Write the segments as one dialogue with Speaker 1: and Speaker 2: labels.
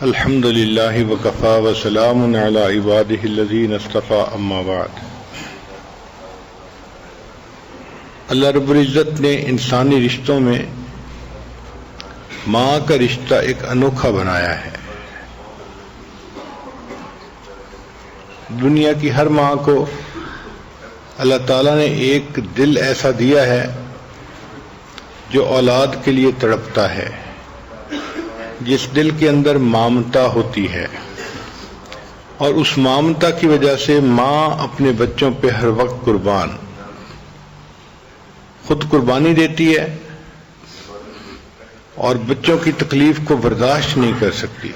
Speaker 1: الحمد للہ وکفی وسلام علی عبادہ الذین اصطفی اما بعد۔ اللہ رب العزت نے انسانی رشتوں میں ماں کا رشتہ ایک انوکھا بنایا ہے۔ دنیا کی ہر ماں کو اللہ تعالیٰ نے ایک دل ایسا دیا ہے جو اولاد کے لیے تڑپتا ہے، جس دل کے اندر ممتا ہوتی ہے، اور اس ممتا کی وجہ سے ماں اپنے بچوں پہ ہر وقت خود قربانی دیتی ہے اور بچوں کی تکلیف کو برداشت نہیں کر سکتی۔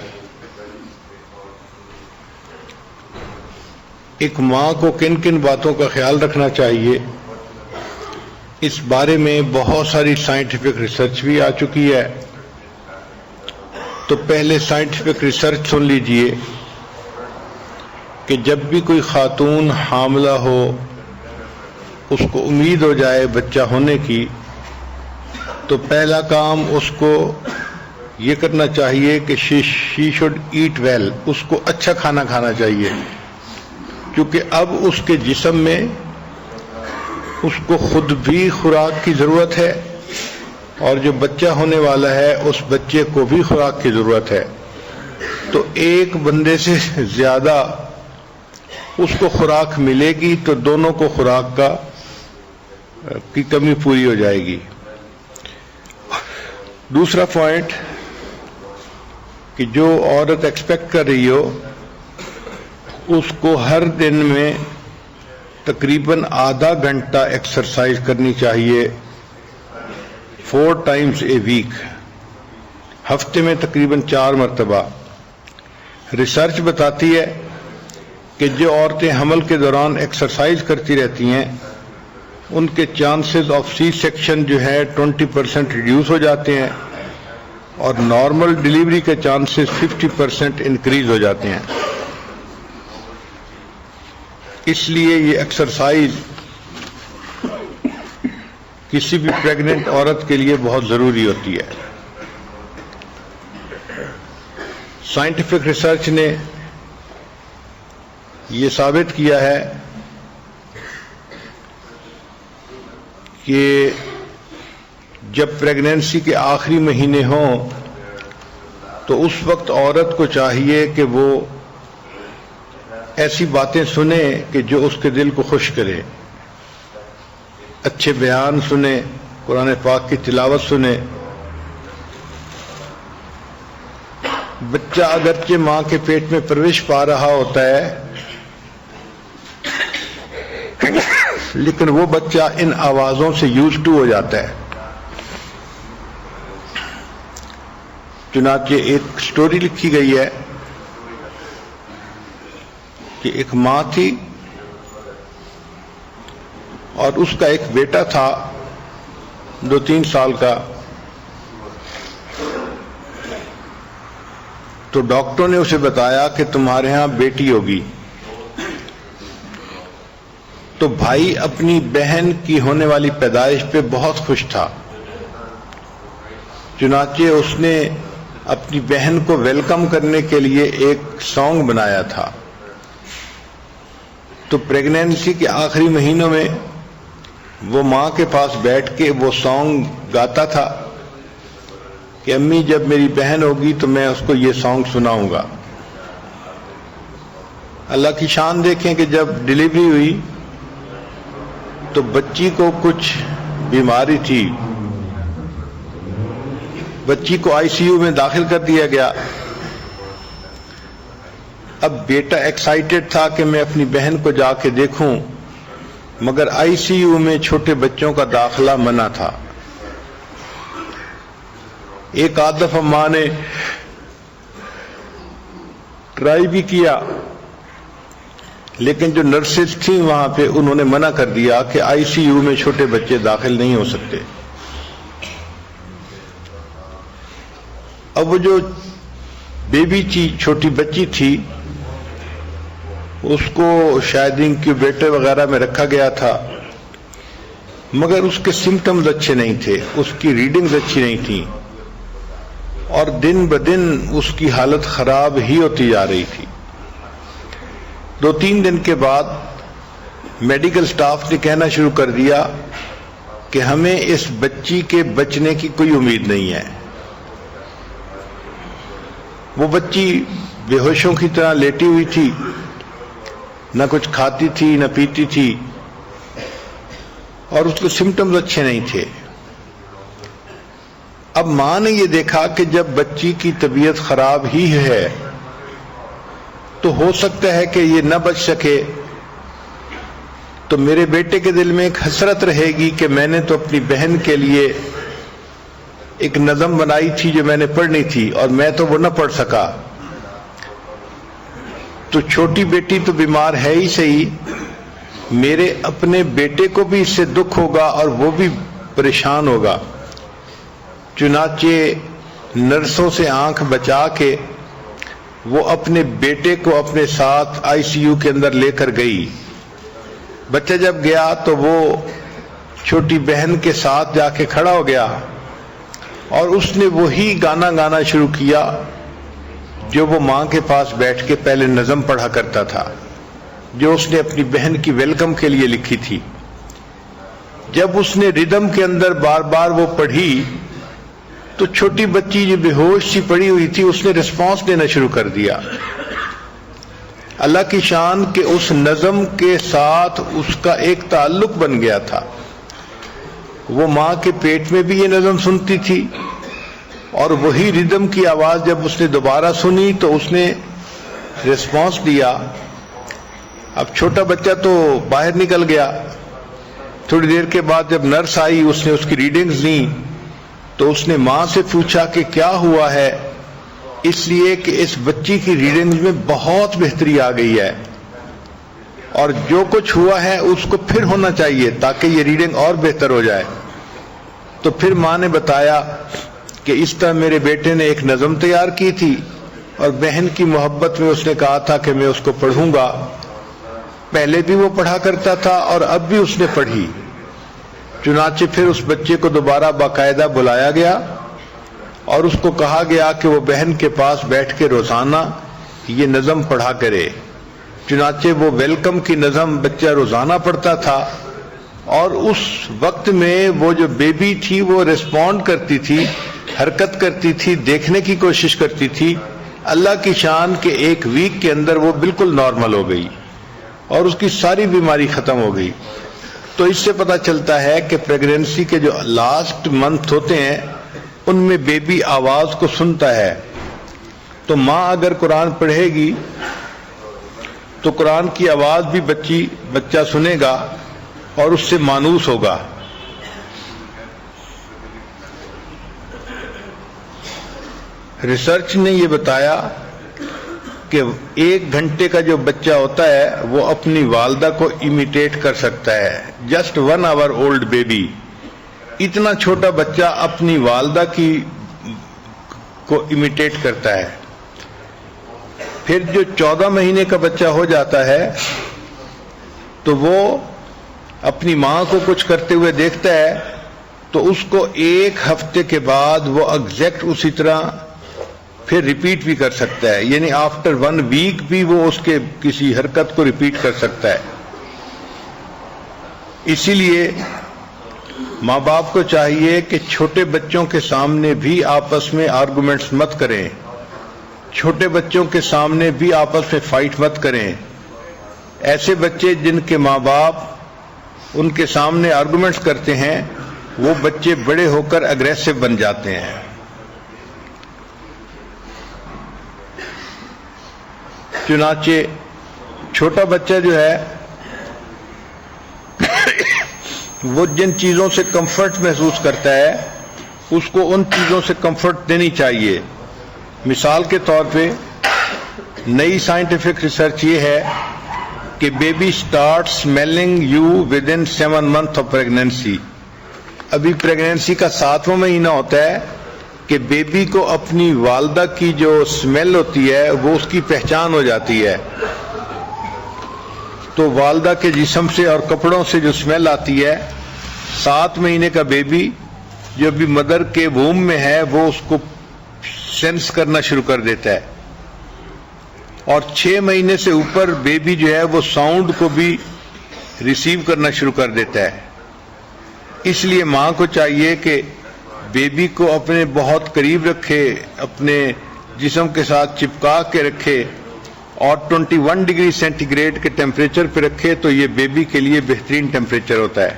Speaker 1: ایک ماں کو کن کن باتوں کا خیال رکھنا چاہیے، اس بارے میں بہت ساری سائنٹیفک ریسرچ بھی آ چکی ہے۔ تو پہلے سائنٹیفک ریسرچ سن لیجئے کہ جب بھی کوئی خاتون حاملہ ہو، اس کو امید ہو جائے بچہ ہونے کی، تو پہلا کام اس کو یہ کرنا چاہیے کہ شی شوڈ ایٹ ویل، اس کو اچھا کھانا کھانا چاہیے، کیونکہ اب اس کے جسم میں اس کو خود بھی خوراک کی ضرورت ہے، اور جو بچہ ہونے والا ہے اس بچے کو بھی خوراک کی ضرورت ہے۔ تو ایک بندے سے زیادہ اس کو خوراک ملے گی تو دونوں کو خوراک کی کمی پوری ہو جائے گی۔ دوسرا پوائنٹ کہ جو عورت ایکسپیکٹ کر رہی ہو، اس کو ہر دن میں تقریباً آدھا گھنٹہ ایکسرسائز کرنی چاہیے، 4 times a week، ہفتے میں تقریباً 4 مرتبہ۔ ریسرچ بتاتی ہے کہ جو عورتیں حمل کے دوران ایکسرسائز کرتی رہتی ہیں، ان کے چانسز آف سی سیکشن جو ہے 20% ریڈیوس ہو جاتے ہیں، اور نارمل ڈیلیوری کے چانسز 50% انکریز ہو جاتے ہیں۔ اس لیے یہ ایکسرسائز کسی بھی پریگننٹ عورت کے لیے بہت ضروری ہوتی ہے۔ سائنٹیفک ریسرچ نے یہ ثابت کیا ہے کہ جب پریگننسی کے آخری مہینے ہوں تو اس وقت عورت کو چاہیے کہ وہ ایسی باتیں سنے کہ جو اس کے دل کو خوش کرے، اچھے بیان سنے، قرآن پاک کی تلاوت سنے۔ بچہ اگرچہ ماں کے پیٹ میں پرورش پا رہا ہوتا ہے، لیکن وہ بچہ ان آوازوں سے یوز ٹو ہو جاتا ہے۔ چنانچہ ایک سٹوری لکھی گئی ہے کہ ایک ماں تھی اور اس کا ایک بیٹا تھا 2-3 سال کا۔ تو ڈاکٹر نے اسے بتایا کہ تمہارے ہاں بیٹی ہوگی۔ تو بھائی اپنی بہن کی ہونے والی پیدائش پہ بہت خوش تھا، چنانچہ اس نے اپنی بہن کو ویلکم کرنے کے لیے ایک سانگ بنایا تھا۔ تو پریگنینسی کے آخری مہینوں میں وہ ماں کے پاس بیٹھ کے وہ سانگ گاتا تھا کہ امی جب میری بہن ہوگی تو میں اس کو یہ سانگ سناؤں گا۔ اللہ کی شان دیکھیں کہ جب ڈیلیوری ہوئی تو بچی کو کچھ بیماری تھی، بچی کو ICU میں داخل کر دیا گیا۔ اب بیٹا ایکسائٹڈ تھا کہ میں اپنی بہن کو جا کے دیکھوں، مگر ICU میں چھوٹے بچوں کا داخلہ منع تھا۔ ایک آدھ دفعہ ماں نے ٹرائی بھی کیا، لیکن جو نرسز تھیں وہاں پہ انہوں نے منع کر دیا کہ ICU میں چھوٹے بچے داخل نہیں ہو سکتے۔ اب وہ جو بیبی تھی، چھوٹی بچی تھی، اس کو شاید انکیوبیٹر وغیرہ میں رکھا گیا تھا، مگر اس کے سمٹمز اچھے نہیں تھے، اس کی ریڈنگز اچھی نہیں تھیں۔ اور دن بدن اس کی حالت خراب ہی ہوتی جا رہی تھی۔ 2-3 دن کے بعد میڈیکل سٹاف نے کہنا شروع کر دیا کہ ہمیں اس بچی کے بچنے کی کوئی امید نہیں ہے۔ وہ بچی بے ہوشوں کی طرح لیٹی ہوئی تھی، نہ کچھ کھاتی تھی نہ پیتی تھی، اور اس کے سمٹمز اچھے نہیں تھے۔ اب ماں نے یہ دیکھا کہ جب بچی کی طبیعت خراب ہی ہے تو ہو سکتا ہے کہ یہ نہ بچ سکے، تو میرے بیٹے کے دل میں ایک حسرت رہے گی کہ میں نے تو اپنی بہن کے لیے ایک نظم بنائی تھی جو میں نے پڑھنی تھی اور میں تو وہ نہ پڑھ سکا، تو چھوٹی بیٹی تو بیمار ہے ہی صحیح، میرے اپنے بیٹے کو بھی اس سے دکھ ہوگا اور وہ بھی پریشان ہوگا۔ چنانچہ نرسوں سے آنکھ بچا کے وہ اپنے بیٹے کو اپنے ساتھ ICU کے اندر لے کر گئی۔ بچہ جب گیا تو وہ چھوٹی بہن کے ساتھ جا کے کھڑا ہو گیا اور اس نے وہی گانا گانا شروع کیا جو وہ ماں کے پاس بیٹھ کے پہلے نظم پڑھا کرتا تھا، جو اس نے اپنی بہن کی ویلکم کے لیے لکھی تھی۔ جب اس نے ردم کے اندر بار بار وہ پڑھی تو چھوٹی بچی جو بے ہوش سی پڑی ہوئی تھی اس نے رسپانس دینا شروع کر دیا۔ اللہ کی شان کہ اس نظم کے ساتھ اس کا ایک تعلق بن گیا تھا۔ وہ ماں کے پیٹ میں بھی یہ نظم سنتی تھی اور وہی ردم کی آواز جب اس نے دوبارہ سنی تو اس نے رسپانس دیا۔ اب چھوٹا بچہ تو باہر نکل گیا۔ تھوڑی دیر کے بعد جب نرس آئی اس نے اس کی ریڈنگز لیں تو اس نے ماں سے پوچھا کہ کیا ہوا ہے، اس لیے کہ اس بچی کی ریڈنگز میں بہت بہتری آ گئی ہے اور جو کچھ ہوا ہے اس کو پھر ہونا چاہیے تاکہ یہ ریڈنگ اور بہتر ہو جائے۔ تو پھر ماں نے بتایا کہ اس طرح میرے بیٹے نے ایک نظم تیار کی تھی اور بہن کی محبت میں اس نے کہا تھا کہ میں اس کو پڑھوں گا۔ پہلے بھی وہ پڑھا کرتا تھا اور اب بھی اس نے پڑھی۔ چنانچہ پھر اس بچے کو دوبارہ باقاعدہ بلایا گیا اور اس کو کہا گیا کہ وہ بہن کے پاس بیٹھ کے روزانہ یہ نظم پڑھا کرے۔ چنانچہ وہ ویلکم کی نظم بچہ روزانہ پڑھتا تھا اور اس وقت میں وہ جو بیبی تھی وہ ریسپونڈ کرتی تھی، حرکت کرتی تھی، دیکھنے کی کوشش کرتی تھی۔ اللہ کی شان کہ 1 ویک کے اندر وہ بالکل نارمل ہو گئی اور اس کی ساری بیماری ختم ہو گئی۔ تو اس سے پتہ چلتا ہے کہ پریگنینسی کے جو لاسٹ منتھ ہوتے ہیں ان میں بیبی آواز کو سنتا ہے، تو ماں اگر قرآن پڑھے گی تو قرآن کی آواز بھی بچہ سنے گا اور اس سے مانوس ہوگا۔ ریسرچ نے یہ بتایا کہ 1 گھنٹے کا جو بچہ ہوتا ہے وہ اپنی والدہ کو امیٹیٹ کر سکتا ہے۔ جسٹ 1 hour old بیبی، اتنا چھوٹا بچہ اپنی والدہ کو امیٹیٹ کرتا ہے۔ پھر جو 14 مہینے کا بچہ ہو جاتا ہے تو وہ اپنی ماں کو کچھ کرتے ہوئے دیکھتا ہے تو اس کو 1 ہفتے کے بعد وہ ایگزیکٹ اسی طرح پھر ریپیٹ بھی کر سکتا ہے، یعنی آفٹر 1 ویک بھی وہ اس کے کسی حرکت کو ریپیٹ کر سکتا ہے۔ اسی لیے ماں باپ کو چاہیے کہ چھوٹے بچوں کے سامنے بھی آپس میں آرگومنٹس مت کریں، چھوٹے بچوں کے سامنے بھی آپس میں فائٹ مت کریں۔ ایسے بچے جن کے ماں باپ ان کے سامنے آرگومنٹس کرتے ہیں وہ بچے بڑے ہو کر اگریسو بن جاتے ہیں۔ چنانچہ چھوٹا بچہ جو ہے وہ جن چیزوں سے کمفرٹ محسوس کرتا ہے اس کو ان چیزوں سے کمفرٹ دینی چاہیے۔ مثال کے طور پہ نئی سائنٹیفک ریسرچ یہ ہے کہ baby start smelling you with in 7 months of pregnancy. ابھی پریگنینسی کا 7واں مہینہ ہوتا ہے کہ بیبی کو اپنی والدہ کی جو اسمیل ہوتی ہے وہ اس کی پہچان ہو جاتی ہے۔ تو والدہ کے جسم سے اور کپڑوں سے جو اسمیل آتی ہے، 7 مہینے کا بیبی جو بھی مدر کے ووم میں ہے وہ اس کو سینس کرنا شروع کر دیتا ہے، اور 6 مہینے سے اوپر بیبی جو ہے وہ ساؤنڈ کو بھی ریسیو کرنا شروع کر دیتا ہے۔ اس لیے ماں کو چاہیے کہ بیبی کو اپنے بہت قریب رکھے، اپنے جسم کے ساتھ چپکا کے رکھے، اور 21 ڈگری سینٹی گریڈ کے ٹیمپریچر پہ رکھے تو یہ بیبی کے لیے بہترین ٹیمپریچر ہوتا ہے۔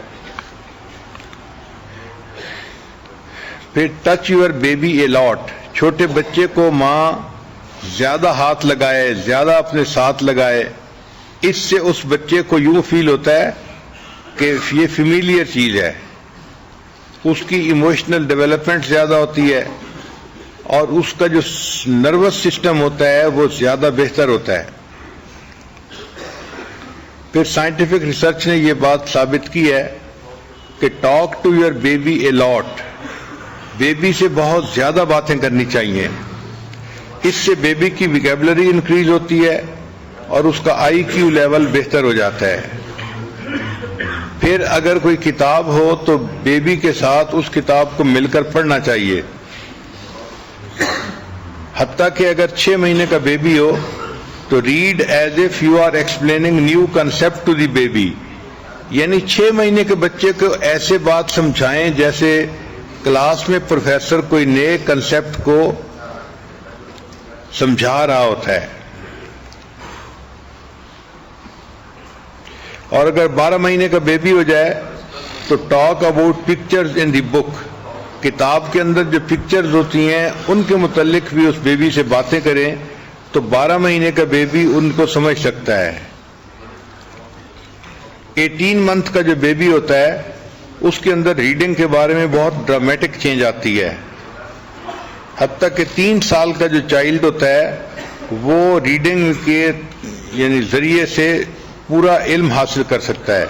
Speaker 1: پھر ٹچ یور بیبی اے لاٹ، چھوٹے بچے کو ماں زیادہ ہاتھ لگائے، زیادہ اپنے ساتھ لگائے، اس سے اس بچے کو یوں فیل ہوتا ہے کہ یہ فیملیئر چیز ہے، اس کی ایموشنل ڈیولپمنٹ زیادہ ہوتی ہے، اور اس کا جو نروس سسٹم ہوتا ہے وہ زیادہ بہتر ہوتا ہے۔ پھر سائنٹیفک ریسرچ نے یہ بات ثابت کی ہے کہ talk to your baby a lot, baby سے بہت زیادہ باتیں کرنی چاہیے، اس سے بیبی کی ویکیبلری انکریز ہوتی ہے اور اس کا آئی کیو لیول بہتر ہو جاتا ہے۔ پھر اگر کوئی کتاب ہو تو بیبی کے ساتھ اس کتاب کو مل کر پڑھنا چاہیے، حتیٰ کہ اگر 6 مہینے کا بیبی ہو تو read as if you are explaining new concept to the baby, یعنی 6 مہینے کے بچے کو ایسے بات سمجھائیں جیسے کلاس میں پروفیسر کوئی نئے کنسپٹ کو سمجھا رہا ہوتا ہے۔ اور اگر 12 مہینے کا بیبی ہو جائے تو ٹاک اباؤٹ پکچرز ان دی بک، کتاب کے اندر جو پکچرز ہوتی ہیں ان کے متعلق بھی اس بیبی سے باتیں کریں تو 12 مہینے کا بیبی ان کو سمجھ سکتا ہے۔ 18 منتھ کا جو بیبی ہوتا ہے اس کے اندر ریڈنگ کے بارے میں بہت ڈرامیٹک چینج آتی ہے، حتیٰ کہ 3 سال کا جو چائلڈ ہوتا ہے وہ ریڈنگ کے یعنی ذریعے سے پورا علم حاصل کر سکتا ہے،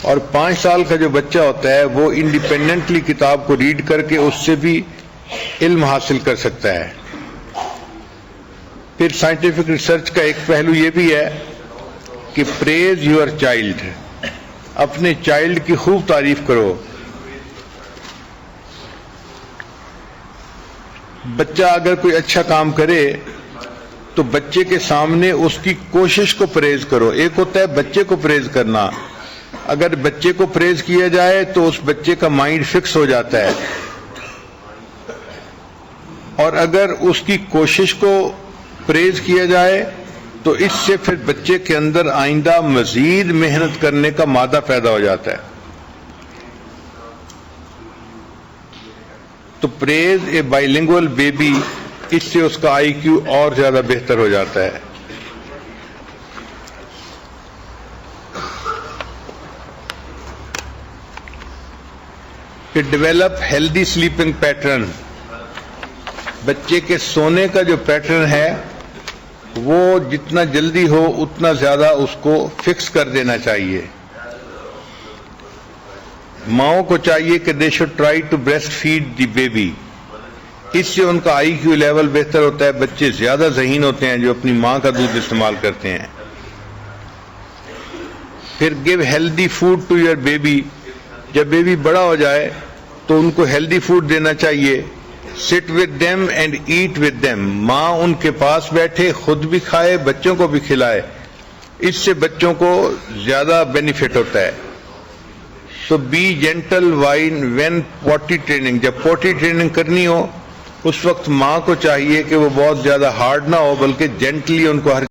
Speaker 1: اور 5 سال کا جو بچہ ہوتا ہے وہ انڈیپینڈنٹلی کتاب کو ریڈ کر کے اس سے بھی علم حاصل کر سکتا ہے۔ پھر سائنٹیفک ریسرچ کا ایک پہلو یہ بھی ہے کہ پریز یور چائلڈ، اپنے چائلڈ کی خوب تعریف کرو۔ بچہ اگر کوئی اچھا کام کرے تو بچے کے سامنے اس کی کوشش کو پریز کرو۔ ایک ہوتا ہے بچے کو پریز کرنا، اگر بچے کو پریز کیا جائے تو اس بچے کا مائنڈ فکس ہو جاتا ہے، اور اگر اس کی کوشش کو پریز کیا جائے تو اس سے پھر بچے کے اندر آئندہ مزید محنت کرنے کا مادہ پیدا ہو جاتا ہے۔ تو پریز اے بائیلنگول بیبی، اس سے اس کا آئی کیو اور زیادہ بہتر ہو جاتا ہے۔ پھر ڈیولپ ہیلدی سلیپنگ پیٹرن، بچے کے سونے کا جو پیٹرن ہے وہ جتنا جلدی ہو اتنا زیادہ اس کو فکس کر دینا چاہیے۔ ماؤں کو چاہیے کہ they should try to breast feed the baby, اس سے ان کا آئی کیو لیول بہتر ہوتا ہے، بچے زیادہ ذہین ہوتے ہیں جو اپنی ماں کا دودھ استعمال کرتے ہیں۔ پھر give healthy food to your baby, جب بیبی بڑا ہو جائے تو ان کو ہیلدی فوڈ دینا چاہیے۔ Sit with them and eat with them, ماں ان کے پاس بیٹھے، خود بھی کھائے، بچوں کو بھی کھلائے، اس سے بچوں کو زیادہ بینیفٹ ہوتا ہے۔ تو بی جینٹل وین پوٹی ٹریننگ، جب پوٹی ٹریننگ کرنی ہو اس وقت ماں کو چاہیے کہ وہ بہت زیادہ ہارڈ نہ ہو بلکہ جینٹلی ان کو ہر